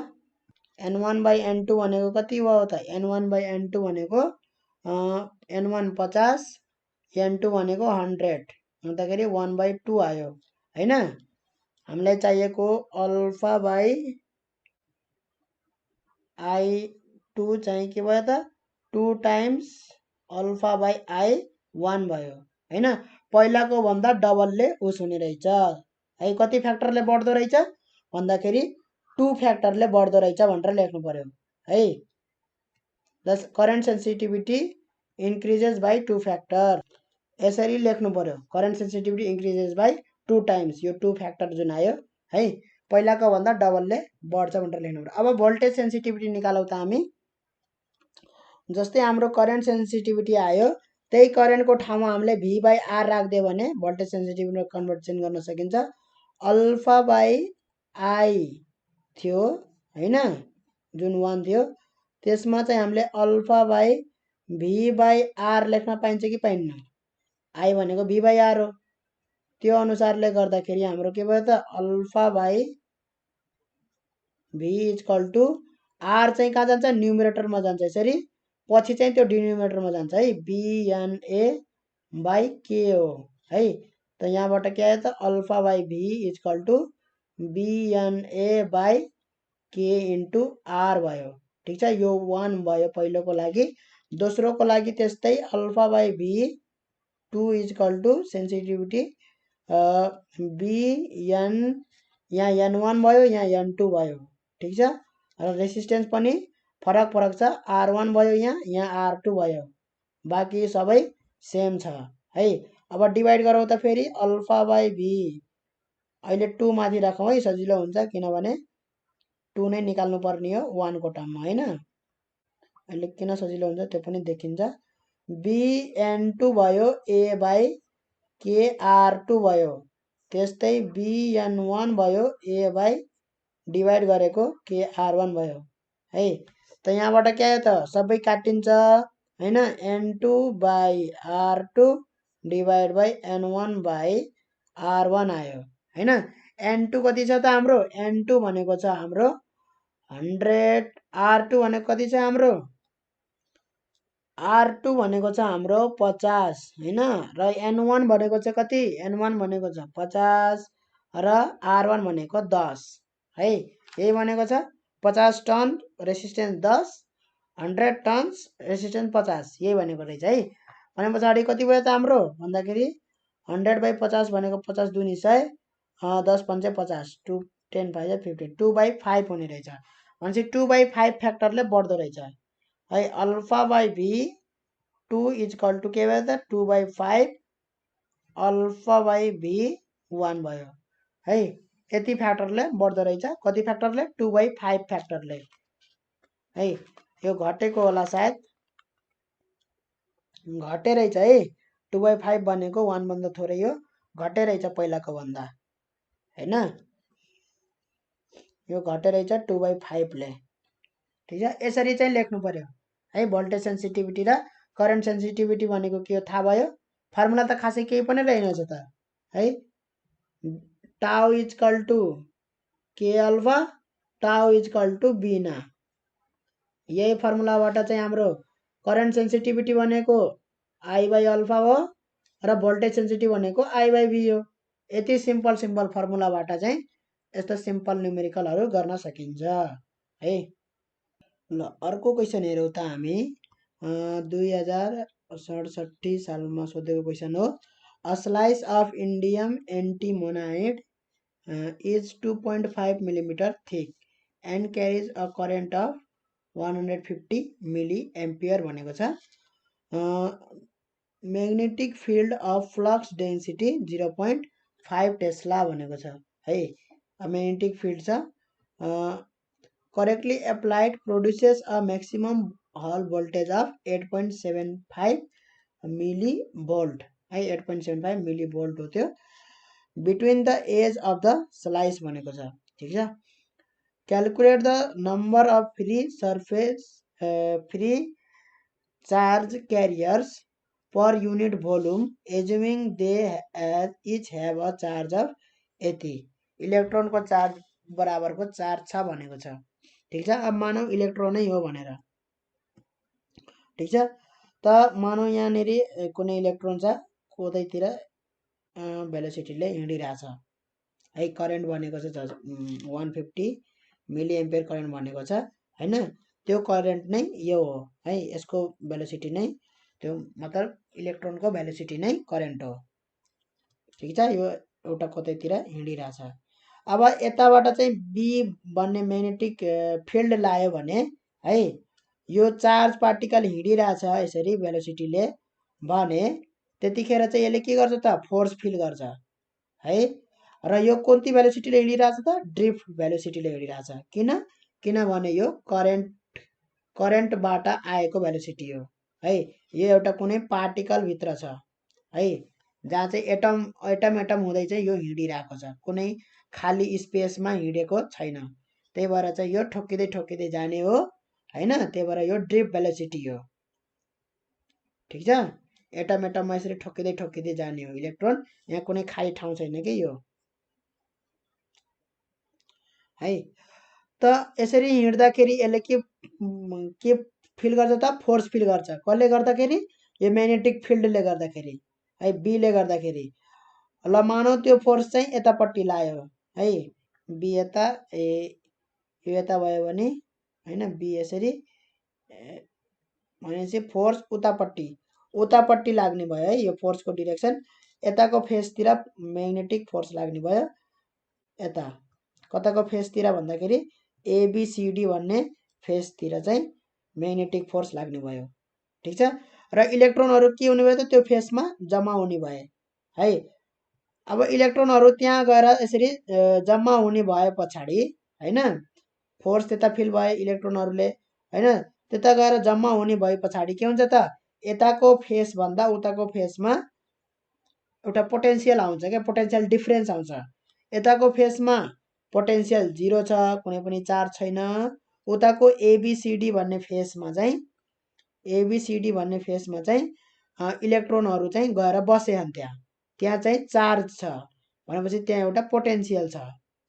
n1 बाई n2 भनेको कति भयो त, n1 बाई n2 भनेको n1 50, n2 भनेको 100, अन्तखेरि 1/2 आयो हैन। हामीलाई चाहिएको अल्फा बाई i2 चाहिँ के भयो त 2 टाइम्स अल्फा बाई i1 भयो हैन। पहिलाको भन्दा डबलले उस हुने रहेछ है। कति फ्याक्टरले बढ्दो रहेछ भन्दाखेरि 2 फ्याक्टरले बढ्दो रहेछ भनेर लेख्नु पर्यो है। The current sensitivity increases by 2 factor, यसरी लेख्नु पर्यो। Current sensitivity increases by 2 times, यो 2 फ्याक्टर जुन आयो है, पहिलाको भन्दा डबलले बढ्छ भनेर लेख्नु पर्यो। अब भोल्टेज सेन्सिटिभिटी निकालौँ त हामी। जस्तै हाम्रो करेन्ट सेन्सिटिभिटी आयो, त्यही करेन्टको ठाउँमा हामीले v बाई आर राखिदियो भने भोल्टेज सेन्सिटिभिटीमा कन्भर्सन गर्न सकिन्छ। अल्फा बाई आई थियो हैन, जुन 1 थियो, त्यसमा चाहिँ हामीले alpha by v by R लेख्न पाइन्छ कि पाइन्न, आई भनेको v बाई आर हो। त्यो अनुसारले गर्दाखेरि हाम्रो के भयो त alpha by v equal to R चाहिँ कहाँ जान्छ, न्युमरेटरमा जान्छ, यसरी पछि चाहिँ त्यो डिनोमिनेटरमा जान्छ है, bna बाई के हो है। त यहाँबाट के आयो त alpha by v equal to bna by K into R भयो, ठिक छ। यो 1 भयो पहिलोको लागि। दोस्रोको लागि त्यस्तै alpha by v2 equal to sensitivity bn, यहाँ n1 भयो, यहाँ n2 भयो, ठिक छ। र रेसिस्टेन्स पनि फरक फरक छ, r1 भयो, यहाँ r2 भयो, बाँकी सबै सेम छ है। अब डिभाइड गरौँ त फेरि अल्फा बाई v, अहिले 2 माथि राखौँ है, सजिलो हुन्छ, किनभने 2 नै निकाल्नु पर्ने हो 1 को टर्ममा हैन। अहिले किन सजिलो हुन्छ त्यो पनि देखिन्छ। bn2 भयो a बाई के r2 भयो, त्यस्तै bn1 भयो a बाई डिभाइड गरेको के r1 भयो है। त यहाँबाट के आयो त सबै काटिन्छ हैन, n2 by r2 divide by n1 by r1 आयो हैन। n2 कति छ त हाम्रो, n2 भनेको छ हाम्रो 100, r2 भनेको कति छ हाम्रो, r2 भनेको छ हाम्रो 50 हैन, र n1 भनेको चाहिँ कति, n1 भनेको छ 50 र r1 भनेको 10 है। यही भनेको छ 50 टन रेसिस्टेन्स 10, 100 टन्स रेसिस्टेन्स 50, यही भनेको रहेछ है। भने पछाडि कति भयो त हाम्रो भन्दाखेरि 100 बाई 50 भनेको 50 दुनी 100, 10 पंचे 50, 2 10 5 15, 2/5 हुने रहेछ। भनेपछि 2/5 फ्याक्टरले बढ्दो रहेछ है। Alpha by v2 equal to के भयो त 2/5 अल्फा बाई v1 भयो है। यति फ्याक्टरले बढ्दो रहेछ, कति फ्याक्टरले, 2/5 फ्याक्टरले है। यो घटेको होला सायद, घटे रहेछ है। 2/5 भनेको 1 भन्दा थोरै हो, घटे रहेछ पहिलाको भन्दा हैन, यो घटे रहेछ 2/5 ले, ठिक छ। यसरी चाहिँ लेख्नु पर्यो है। भोल्टेज सेन्सिटिभिटी र करेन्ट सेन्सिटिभिटी भनेको के हो थाहा भयो। फर्मुला त खासै केही पनि रहेनछ त है। टाउ इक्वल टु के अल्फा, टाउ इक्वल टु बीना, यही फर्मुलाबाट चाहिँ हाम्रो करेन्ट सेन्सिटिभिटी भनेको आई बाई अल्फा हो र भोल्टेज सेन्सिटिभ भनेको आई बाई भी हो। यति सिम्पल फर्मुलाबाट चाहिँ यस्तो सिम्पल न्युमेरिकलहरू गर्न सकिन्छ है। ल अर्को क्वेसन हेरौँ त हामी 2067 सालमा सोधेको क्वेसन हो। A slice of indium antimonide is 2.5 millimeter thick and carries a current of 150 milliampere भनेको छ। Magnetic field of flux density 0.5 tesla भनेको छ है। म्याग्नेटिक फिल्ड छ, correctly applied produces a maximum Hall voltage of 8.75 millivolt है। 8.75 मिली भोल्ट हो त्यो। Between the edge of the slice भनेको छ। ठिक छ। Calculate the number of free charge carriers per unit volume assuming they each have a charge of यति। इलेक्ट्रोनको चार्ज बराबरको चार्ज छ भनेको छ। ठिक छ। अब मानौ इलेक्ट्रोनै हो भनेर। ठिक छ। त मानौ यहाँनिर कुनै इलेक्ट्रोन छ, कतैतिर भेलोसिटीले हिँडिरहेछ है। करेन्ट भनेको छ 150 मिली एम्पियर करेन्ट भनेको छ हैन। त्यो करेन्ट नै यो हो है। यसको भेलोसिटी नै त्यो मतलब इलेक्ट्रोनको भेलोसिटी नै करेन्ट हो। ठिक छ। यो एउटा कतैतिर हिँडिरहेछ। अब यताबाट चाहिँ बी भन्ने म्याग्नेटिक फिल्ड लायो भने है, यो चार्ज पार्टिकल हिँडिरहेछ यसरी भेलोसिटीले भने त्यतिखेर चाहिँ यसले के गर्छ त फोर्स फिल गर्छ है। र यो कति भेलोसिटीले हिँडिरहेछ त ड्रिफ्ट भेलोसिटीले हिँडिरहेछ। किनभने यो करेन्टबाट आएको भेलोसिटी हो है। यो एउटा कुनै पार्टिकल भित्र छ है, जहाँ चाहिँ एटम हुँदै चाहिँ यो हिँडिरहेको छ, कुनै खाली स्पेसमा हिँडेको छैन। त्यही भएर चाहिँ यो ठोकिँदै जाने हो हैन। त्यही भएर यो ड्रिफ्ट भेलोसिटी हो। ठिक छ। एटममा यसरी ठोकिँदै जाने हो इलेक्ट्रोन। यहाँ कुनै खाली ठाउँ छैन कि यो है। त यसरी हिँड्दाखेरि यसले के फिल गर्छ त फोर्स फिल गर्छ। कसले गर्दाखेरि? यो म्याग्नेटिक फिल्डले गर्दाखेरि है, बीले गर्दाखेरि। ल मानौ त्यो फोर्स चाहिँ यतापट्टि लायो है, बी यता यो यता भयो भने हैन, बी यसरी भनेपछि फोर्स उतापट्टि लाग्ने भयो है। यो फोर्सको डिरेक्सन यताको फेसतिर म्याग्नेटिक फोर्स लाग्ने भयो। यता कताको फेसतिर भन्दाखेरि एबीसीडी भन्ने फेसतिर चाहिँ म्याग्नेटिक फोर्स लाग्ने भयो। ठिक छ। र इलेक्ट्रोनहरू के हुने भयो त त्यो फेसमा जम्मा हुने भए है। अब इलेक्ट्रोनहरू त्यहाँ गएर यसरी जम्मा हुने भए पछाडि हैन, फोर्स त्यता फिल भयो इलेक्ट्रोनहरूले हैन, त्यता गएर जम्मा हुने भए पछाडि के हुन्छ त यताको फेस भन्दा उताको फेसमा एउटा पोटेन्सियल आउँछ क्या, पोटेन्सियल डिफरेन्स आउँछ। यताको फेसमा पोटेन्सियल 0 छ, कुनै पनि चार्ज छैन। उताको एबीसीडी भन्ने फेसमा चाहिँ इलेक्ट्रोनहरू चाहिँ गएर बसेछन् त्यहाँ चाहिँ चार्ज छ भनेपछि त्यहाँ एउटा पोटेन्सियल छ।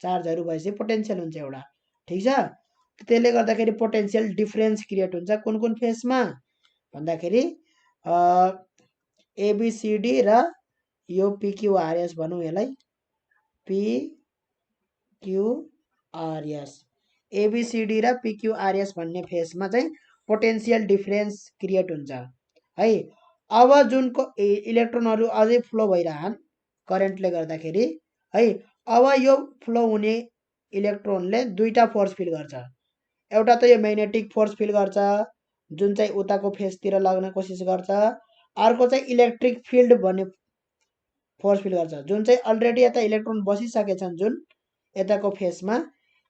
चार्जहरू भएपछि पोटेन्सियल हुन्छ एउटा। ठिक छ। त्यसले गर्दाखेरि पोटेन्सियल डिफरेन्स क्रिएट हुन्छ कुन फेसमा भन्दाखेरि एबीसीडी र यो पीक्यूआरएस भनौँ यसलाई, पीक्यूआरएस, एबीसीडी र पीक्यूआरएस भन्ने फेसमा चाहिँ पोटेन्सियल डिफरेन्स क्रिएट हुन्छ है। अब जुनको इलेक्ट्रोनहरू अझै फ्लो भइरहन् करेन्टले गर्दाखेरि है। अब यो फ्लो हुने इलेक्ट्रोनले दुईटा फोर्स फिल गर्छ। एउटा त यो म्याग्नेटिक फोर्स फिल गर्छ जुन चाहिँ उताको फेसतिर लाग्न कोसिस गर्छ। अर्को चाहिँ इलेक्ट्रिक फिल्ड भन्ने फोर्स फिल गर्छ जुन चाहिँ अलरेडी यता इलेक्ट्रोन बसिसकेछन्। जुन यताको फेसमा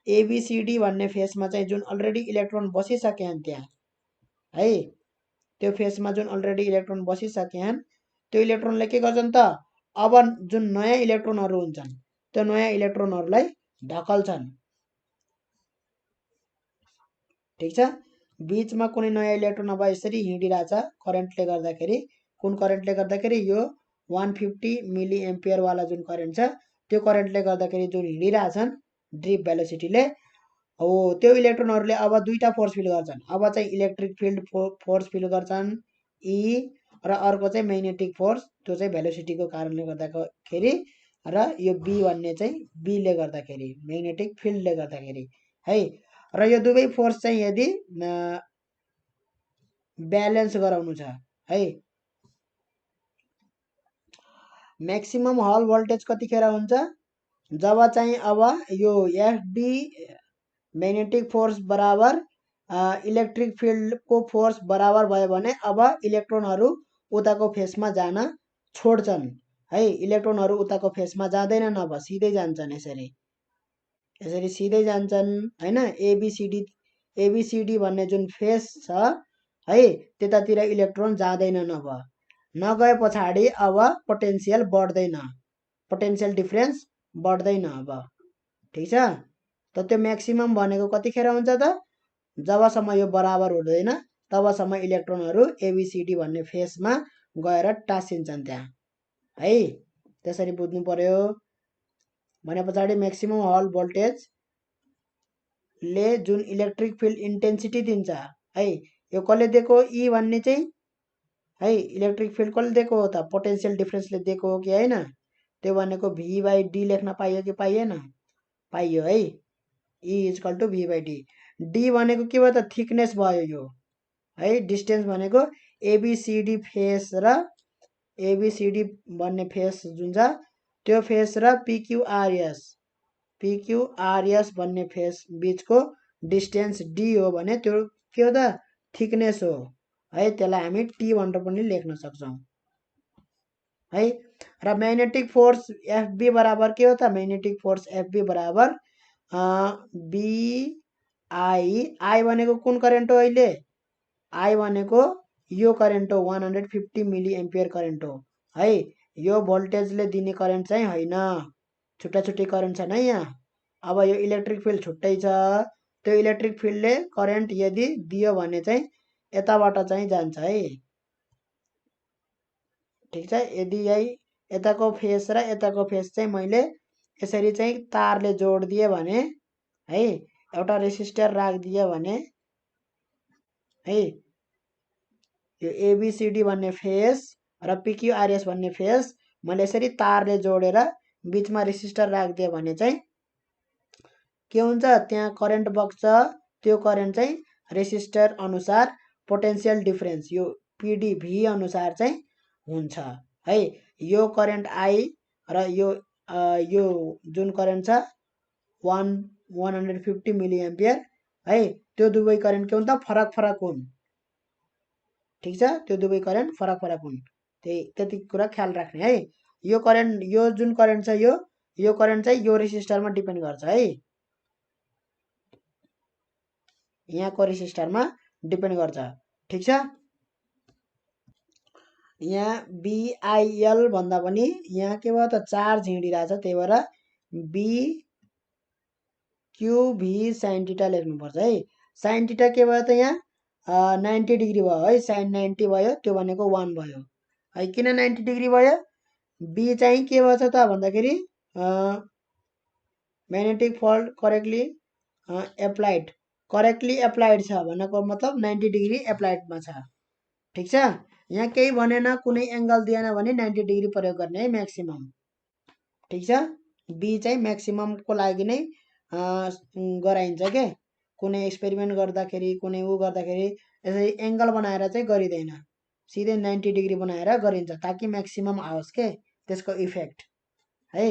एबीसीडी भन्ने फेसमा चाहिँ जुन अलरेडी इलेक्ट्रोन बसिसकेछन् त्यहाँ है, त्यो फेसमा जुन अलरेडी इलेक्ट्रोन बसिसकेछन् त्यो इलेक्ट्रोनले के गर्छन् त अब जुन नयाँ इलेक्ट्रोनहरू हुन्छन् त्यो नयाँ इलेक्ट्रोनहरूलाई धकल्छन्। ठिक छ। बीचमा कुनै नयाँ इलेक्ट्रोन अब यसरी हिँडिरहेछ करेन्टले गर्दाखेरि। कुन करेन्टले गर्दाखेरि? यो 150 मिली एम्पियर वाला जुन करेन्ट छ त्यो करेन्टले गर्दाखेरि जुन हिँडिरहेछन् ड्रिफ्ट भेलोसिटीले हो, त्यो इलेक्ट्रोनहरूले अब दुईटा फोर्स फिल गर्छन्। अब चाहिँ इलेक्ट्रिक फिल्ड फोर्स फिल गर्छन् ई, र अर्को चाहिँ म्याग्नेटिक फोर्स, त्यो चाहिँ भेलोसिटीको कारणले गर्दाखेरि, र यो बी भन्ने चाहिँ बीले गर्दाखेरि म्याग्नेटिक फिल्डले गर्दाखेरि है। र यो दुवै फोर्स चाहिँ यदि ब्यालेन्स गराउनु छ है, म्याक्सिमम हल भोल्टेज कतिखेर हुन्छ, जब चाहिँ अब यो एफबी म्याग्नेटिक फोर्स बराबर इलेक्ट्रिक फिल्डको फोर्स बराबर भयो भने अब इलेक्ट्रोनहरू उताको फेसमा जान छोड्छन् है, इलेक्ट्रोनहरू उताको फेसमा जाँदैनन्, अब सिधै जान्छन्, यसरी यसरी सिधै जान्छन् हैन। एबिसिडी भन्ने जुन फेस छ है, त्यतातिर इलेक्ट्रोन जाँदैनन्। अब नगए पछाडि अब पोटेन्सियल बढ्दैन, पोटेन्सियल डिफरेन्स बढ्दैन अब, ठिक छ। त त्यो म्याक्सिमम भनेको कतिखेर हुन्छ त, जबसम्म यो बराबर हुँदैन तबसम्म इलेक्ट्रोनहरू एबिसिडी भन्ने फेसमा गएर टाँसिन्छन् त्यहाँ है, त्यसरी बुझ्नु पर्यो। भने पछाडि म्याक्सिमम हल भोल्टेज ले जुन इलेक्ट्रिक फिल्ड इन्टेन्सिटी दिन्छ है, यो कसले दिएको, ई भन्ने चाहिँ है, इलेक्ट्रिक फिल्ड कसले दिएको हो त, पोटेन्सियल डिफरेन्सले दिएको हो कि होइन, त्यो भनेको V/D लेख्न पाइयो कि पाइएन, पाइयो है, E = V/D। डी भनेको के भयो त, थिकनेस भयो यो है, डिस्टेन्स भनेको एबिसिडी फेस र एबिसिडी भन्ने फेस जुन छ त्यो फेस र पिक्युआरएस भन्ने फेस बिचको डिस्टेन्स डी हो भने त्यो के हो त, थिकनेस हो है, त्यसलाई हामी टी भनेर पनि लेख्न सक्छौँ है। र म्याग्नेटिक फोर्स एफबी बराबर के हो त, म्याग्नेटिक फोर्स एफबी बराबर आई भनेको कुन करेन्ट हो, अहिले आई भनेको यो करेन्ट हो, 150 मिली एम्पियर करेन्ट हो है, यो भोल्टेजले दिने करेन्ट चाहिँ होइन, छुट्टा छुट्टै करेन्ट छन् है यहाँ। अब यो इलेक्ट्रिक फिल्ड छुट्टै छ, त्यो इलेक्ट्रिक फिल्डले करेन्ट यदि दियो भने चाहिँ यताबाट चाहिँ जान्छ है, ठिक छ। यदि यही यताको फेस र यताको फेस चाहिँ मैले यसरी चाहिँ तारले जोडिदिएँ भने है, एउटा रेसिस्टर राखिदिएँ भने है, यो एबिसिडी भन्ने फेस र पिक्युआरएस भन्ने फेस मैले यसरी तारले जोडेर बिचमा रेसिस्टर राखिदिएँ भने चाहिँ के हुन्छ, त्यहाँ करेन्ट बग्छ, त्यो करेन्ट चाहिँ रेसिस्टर अनुसार पोटेन्सियल डिफरेन्स यो पिडी भी अनुसार चाहिँ हुन्छ है। यो करेन्ट आई र यो जुन करेन्ट छ 150 मिली एम्पियर है, त्यो दुवै करेन्ट के हुन्छ, फरक फरक हुन्, ठिक छ, त्यो दुवै करेन्ट फरक फरक हुन्, त्यति कुरा ख्याल राख्ने है। यो करेन्ट, यो जुन करेन्ट छ यो करेन्ट चाहिँ यो रेसिस्टरमा डिपेन्ड गर्छ है, यहाँको रेसिस्टरमा डिपेन्ड गर्छ, ठिक छ। यहाँ बिआइएल भन्दा पनि यहाँ के भयो त, चार्ज हिँडिरहेछ, त्यही भएर बिक्युभी साइन थीटा लेख्नुपर्छ है। साइन थीटा के भयो त, यहाँ 90 डिग्री भयो है, साइन 90 भयो, त्यो भनेको 1 भयो है। किन 90 डिग्री भयो, बी चाहिँ के भएछ त भन्दाखेरि म्याग्नेटिक फल्ट करेक्टली एप्लाइड छ भनेको मतलब 90 डिग्री एप्लाइडमा छ, ठिक छ। यहाँ केही भनेन, कुनै एङ्गल दिएन भने 90 डिग्री प्रयोग गर्ने है म्याक्सिमम, ठिक छ। बी चाहिँ म्याक्सिममको लागि नै गराइन्छ के, कुनै एक्सपेरिमेन्ट गर्दाखेरि कुनै गर्दाखेरि यसरी एङ्गल बनाएर चाहिँ गरिँदैन, सिधै 90 डिग्री बनाएर गरिन्छ ताकि म्याक्सिमम आओस् के त्यसको इफेक्ट है।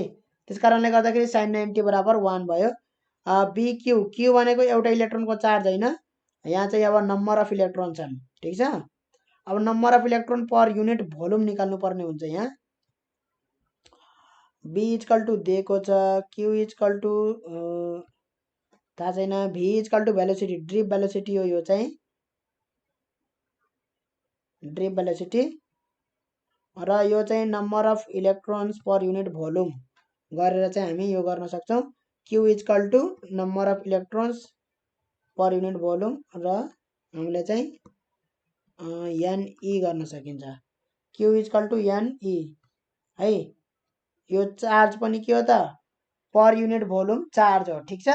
त्यस कारणले गर्दाखेरि साइन 90 बराबर 1 भयो। क्यू भनेको एउटा इलेक्ट्रोनको चार्ज होइन, यहाँ चाहिँ अब नम्बर अफ इलेक्ट्रोन छन्, ठिक छ। अब number of electron per unit volume निकाल्नु पर्ने हुन्छ। यहाँ बी = दिएको छ, क्यू = थाहा छैन, भी = भेलोसिटी, ड्रिप भेलोसिटी हो यो चाहिँ, ड्रिप भेलोसिटी, र यो चाहिँ number of electrons per unit volume गरेर चाहिँ हामी यो गर्न सक्छौँ। Q = number of electrons per unit volume र हामीले चाहिँ एनई गर्न सकिन्छ, क्यू = एनई है। यो चार्ज पनि के हो त, पर युनिट भोल्युम चार्ज हो, ठिक छ।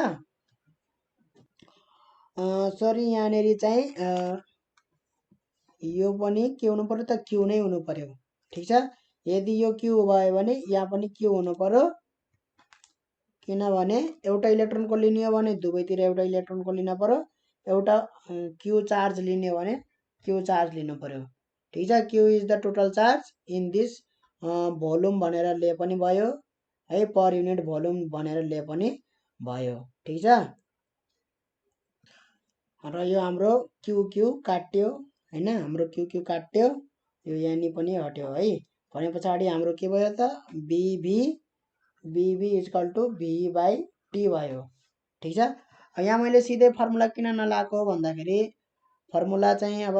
सरी यहाँनेरि चाहिँ यो पनि के हुनु पर्यो त, क्यू नै हुनु पर्यो, ठिक छ। यदि यो क्यू भयो भने यहाँ पनि क्यू हुनु पर्यो, किनभने एउटा इलेक्ट्रोनको लिने हो भने दुवैतिर एउटा इलेक्ट्रोनको लिन पर्यो, एउटा क्यू चार्ज लिने हो भने क्यू चार्ज लिनु पर्यो। ठिक छ, Q is the total charge in this volume भनेर लिए पनि भयो है, पर युनिट भोल्युम भनेर लिए पनि भयो। ठिक छ, र यो हाम्रो क्यू क्यू काट्यो हैन, हाम्रो क्यू क्यू काट्यो, यो यानी पनि हट्यो है। भने पछाडि हाम्रो के भयो त B B equal to V by T भयो। ठिक छ, यहाँ मैले सिधै फर्मुला किन नलाएको भन्दाखेरि फर्मुला चाहिँ अब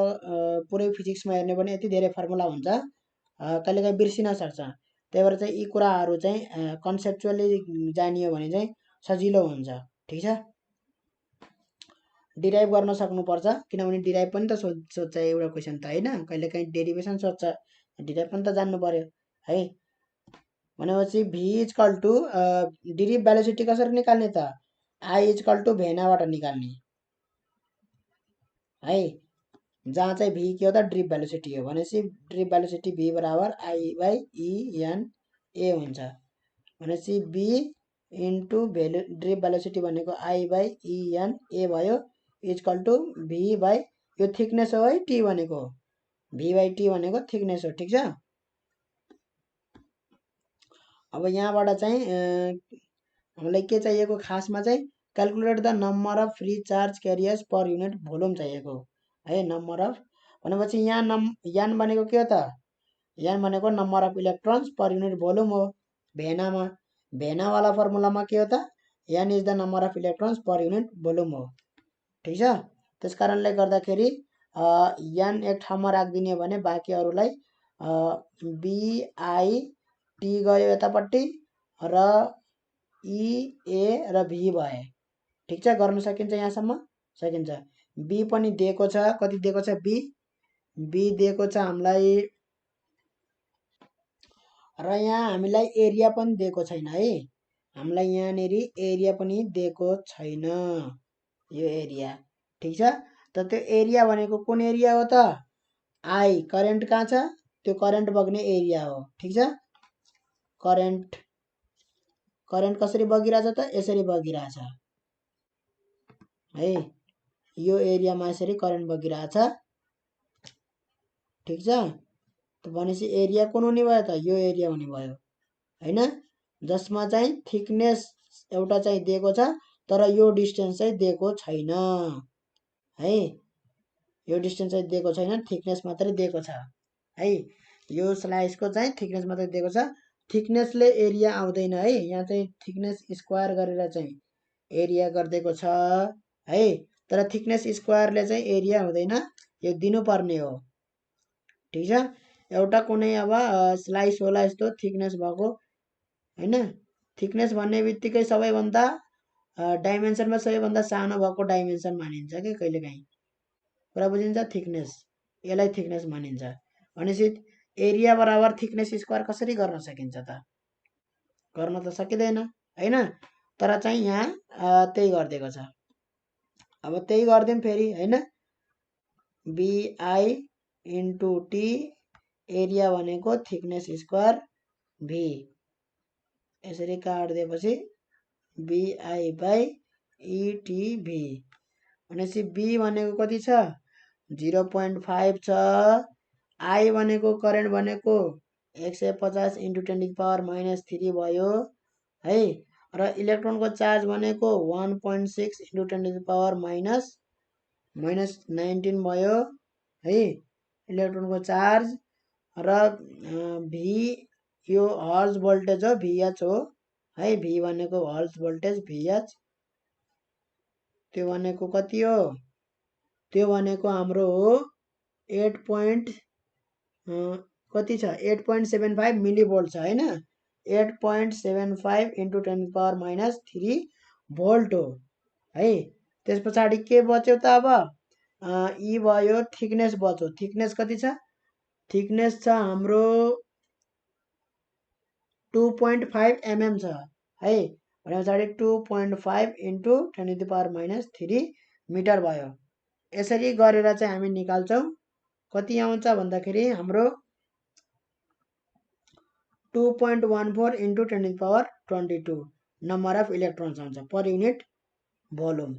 पुरै फिजिक्समा हेर्ने भने यति धेरै फर्मुला हुन्छ, कहिलेकाहीँ बिर्सिन सक्छ। त्यही भएर चाहिँ यी कुराहरू चाहिँ कन्सेप्चुअली जानियो भने चाहिँ सजिलो हुन्छ। ठिक छ, डिराइभ गर्न सक्नुपर्छ, किनभने डिराइभ पनि त सोध्छ एउटा क्वेसन त होइन, कहिलेकाहीँ डेरिभेसन सोध्छ, डिराइभ पनि त जान्नु पर्यो है। भनेपछि भी इक्वल टु डिरिभ भेलोसिटी कसरी निकाल्ने त, आई इक्वल टु भेनाबाट निकाल्ने है, जहाँ चाहिँ भी के हो त ड्रिप भेलोसिटी हो। भनेपछि ड्रिप भेलोसिटी भी बराबर आई बाई इएन ए हुन्छ। भनेपछि बी इन्टु ड्रिप भेलोसिटी भनेको आई बाई इएन ए भयो, इक्वल टु भी बाई यो थिकनेस हो है, टी भनेको भी बाई टी भनेको थिकनेस हो। ठिक छ, अब यहाँबाट चाहिँ हामीलाई के चाहिएको खासमा चाहिँ calculate the number of free charge carriers per unit volume चाहिएको है, नम्बर अफ। भनेपछि यहाँ यान भनेको के हो त, यान भनेको number of electrons per unit volume हो। भेनामा भेनावाला फर्मुलामा के हो त, यान is the number of electrons per unit volume हो। ठिक छ, त्यस कारणले गर्दाखेरि यान एक ठाउँमा राखिदिने भने बाँकी अरूलाई बिआई टी गयो यतापट्टि र इए र भी भए। ठिक छ, गर्न सकिन्छ यहाँसम्म, सकिन्छ। बी पनि दिएको छ, कति दिएको छ बी दिएको छ हामीलाई, र यहाँ हामीलाई एरिया पनि दिएको छैन है, हामीलाई यहाँनिर एरिया पनि दिएको छैन, यो एरिया। ठिक छ, त त्यो एरिया भनेको कुन एरिया हो त, आई करेन्ट कहाँ छ, त्यो करेन्ट बग्ने एरिया हो। ठिक छ, करेन्ट कसरी बगिरहेछ त, यसरी बगिरहेछ है, यो एरियामा यसरी करेन्ट बगिरहेछ। ठिक छ, भनेपछि एरिया कुन हुने भयो त, यो एरिया हुने भयो हैन, जसमा चाहिँ थिकनेस एउटा चाहिँ दिएको छ तर यो डिस्टेन्स चाहिँ दिएको छैन है, यो डिस्टेन्स चाहिँ दिएको छैन, थिकनेस मात्रै दिएको छ है, यो स्लाइसको चाहिँ थिकनेस मात्रै दिएको छ, थिकनेसले एरिया आउँदैन है, यहाँ चाहिँ थिकनेस स्क्वायर गरेर चाहिँ एरिया गरिदिएको छ है, तर थिकनेस स्क्वायरले चाहिँ एरिया हुँदैन, यो दिनुपर्ने हो। ठिक छ, एउटा कुनै अब स्लाइस होला यस्तो थिकनेस भएको हैन, थिकनेस भन्ने बित्तिकै सबैभन्दा डाइमेन्सनमा सबैभन्दा सानो भएको डाइमेन्सन मानिन्छ कि कहिलेकाहीँ, कुरा बुझिन्छ, थिकनेस, यसलाई थिकनेस मानिन्छ। भनेपछि एरिया बराबर थिकनेस स्क्वायर कसरी गर्न सकिन्छ त, गर्न त सकिँदैन हैन, तर चाहिँ यहाँ त्यही गरिदिएको छ। अब त्यही गरिदिउँ फेरि हैन, बिआई इन्टु टी, एरिया भनेको थिकनेस स्क्वायर भी, यसरी काटिदिएपछि बिआई बाई इटिभी। भनेपछि बी भनेको कति छ 0.5 छ, आई भनेको करेन्ट भनेको 150 इन्टु 10⁻³ भयो है, र इलेक्ट्रोनको चार्ज भनेको 1.6 इन्टु 10⁻⁻19 भयो है, इलेक्ट्रोनको चार्ज, र भी यो हर्ज भोल्टेज हो, VH हो है, भी भनेको हर्ज भोल्टेज VH, त्यो भनेको कति हो, त्यो भनेको हाम्रो हो 8 कति छ 8.75 मिलिभोल्ट छ हैन, 8.75 इन्टु 10⁻³ भोल्ट हो है। त्यस पछाडि के बच्यो त अब ई भयो, थिकनेस बच्यो, थिकनेस कति छ, थिकनेस छ हाम्रो 2.5 mm छ है, भने पछाडि 2.5 इन्टु 10⁻³ मिटर भयो। यसरी गरेर चाहिँ हामी निकाल्छौँ, कति आउँछ भन्दाखेरि हाम्रो 2.14 इन्टु 10⁻22, नम्बर अफ इलेक्ट्रोन्स आउँछ पर युनिट भोल्युम।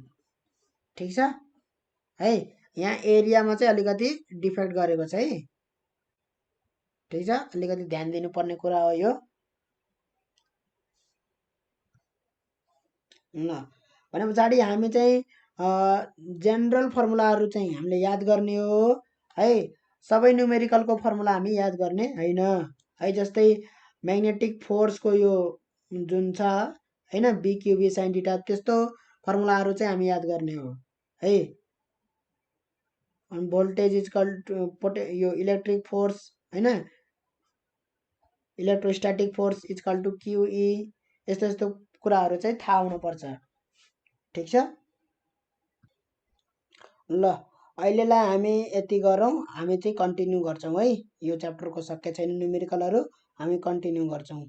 ठिक छ है। यहाँ एरियामा चाहिँ अलिकति डिफेक्ट गरेको छ है। ठिक छ, अलिकति ध्यान दिनुपर्ने कुरा हो यो। ल भने पछाडि हामी चाहिँ जेनरल फर्मुलाहरू चाहिँ हामीले याद गर्ने हो है। सबै न्युमेरिकलको फर्मुला हामी याद गर्ने होइन है। जस्तै म्याग्नेटिक फोर्सको यो जुन छ होइन बिक्युबी साइन थीटा, त्यस्तो फर्मुलाहरू चाहिँ हामी याद गर्ने हो है। अनि भोल्टेज इजकल टु यो इलेक्ट्रिक फोर्स होइन, इलेक्ट्रोस्ट्याटिक फोर्स इजकल टु क्युई, यस्तो यस्तो कुराहरू चाहिँ थाहा हुनुपर्छ। ठिक छ। ल अहिलेलाई हामी यति गरौँ, हामी चाहिँ कन्टिन्यू गर्छौँ है। यो च्याप्टरको सकिएको छैन न्युमेरिकलहरू, हामी कन्टिन्यू गर्छौँ।